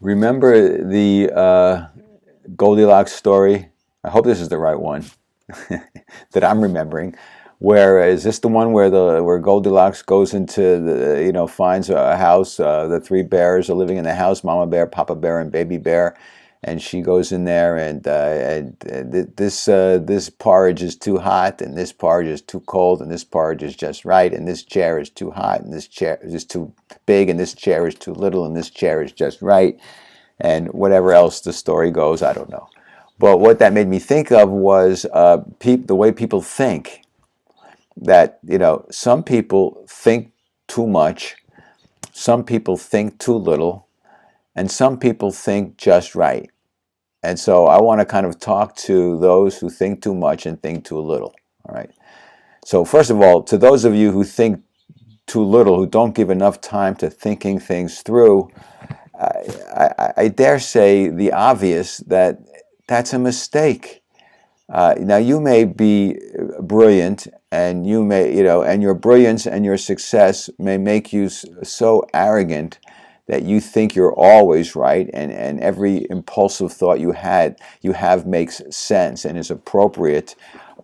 Remember the Goldilocks story? I hope this is the right one that I'm remembering. Where is this the one where the where Goldilocks goes into the finds a house? The three bears are living in the house: Mama Bear, Papa Bear, and Baby Bear. And she goes in there, and this porridge is too hot, and this porridge is too cold, and this porridge is just right, and this chair is too hot, and this chair is too big, and this chair is too little, and this chair is just right, and whatever else the story goes, I don't know. But what that made me think of was the way people think. That some people think too much, some people think too little, and some people think just right. And so I want to kind of talk to those who think too much and think too little. All right. So first of all, to those of you who think too little, who don't give enough time to thinking things through, I dare say the obvious, that that's a mistake. Now you may be brilliant, and you may, and your brilliance and your success may make you so arrogant that you think you're always right, and every impulsive thought you have makes sense and is appropriate.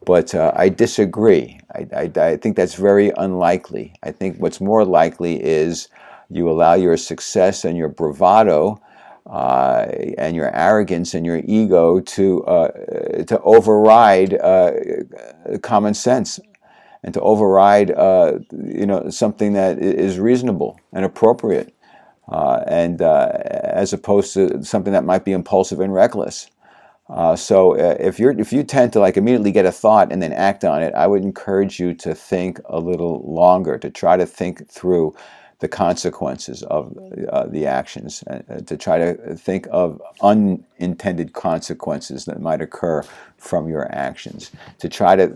But I disagree. I think that's very unlikely. I think what's more likely is you allow your success and your bravado and your arrogance and your ego to override common sense, and to override something that is reasonable and appropriate, and as opposed to something that might be impulsive and reckless. So if you tend to like immediately get a thought and then act on it, I would encourage you to think a little longer, to try to think through the consequences of the actions, to try to think of unintended consequences that might occur from your actions, to try to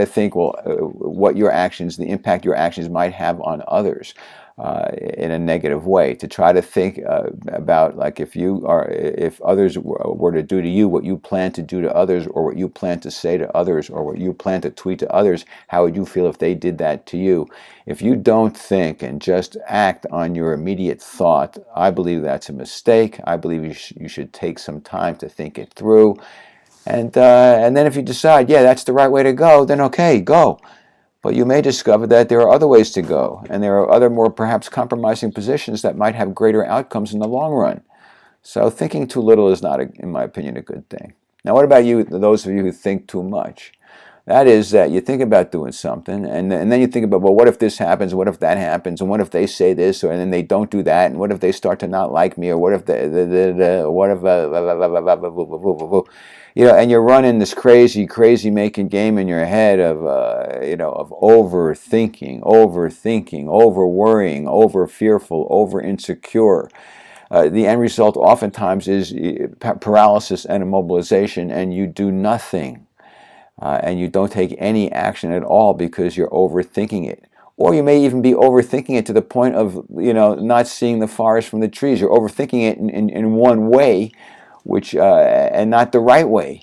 think, well, what your actions, the impact your actions might have on others. In a negative way, to try to think about, like, if others were to do to you what you plan to do to others, or what you plan to say to others, or what you plan to tweet to others, how would you feel if they did that to you? If you don't think and just act on your immediate thought, I believe that's a mistake. I believe you should take some time to think it through, and then if you decide, yeah, that's the right way to go, then okay, go. But you may discover that there are other ways to go, and there are other, more perhaps compromising positions that might have greater outcomes in the long run. So thinking too little is not, in my opinion, a good thing. Now, what about you, those of you who think too much? That is that you think about doing something, and then you think about, well, what if this happens, what if that happens, and what if they say this, and then they don't do that, and what if they start to not like me, or what if what if and you're running this crazy making game in your head of of overthinking, over worrying, over fearful, over insecure. The end result oftentimes is paralysis and immobilization, and you do nothing. And you don't take any action at all because you're overthinking it. Or you may even be overthinking it to the point of not seeing the forest from the trees. You're overthinking it in one way, which and not the right way.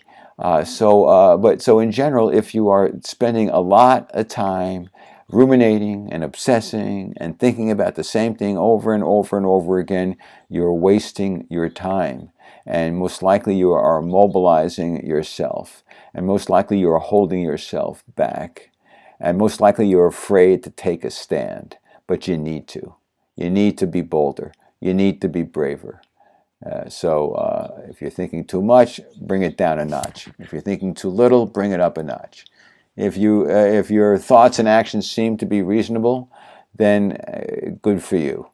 So in general, if you are spending a lot of time ruminating and obsessing and thinking about the same thing over and over and over again, you're wasting your time. And most likely you are mobilizing yourself. And most likely you are holding yourself back. And most likely you're afraid to take a stand. But you need to. You need to be bolder. You need to be braver. So if you're thinking too much, bring it down a notch. If you're thinking too little, bring it up a notch. If your thoughts and actions seem to be reasonable, then good for you.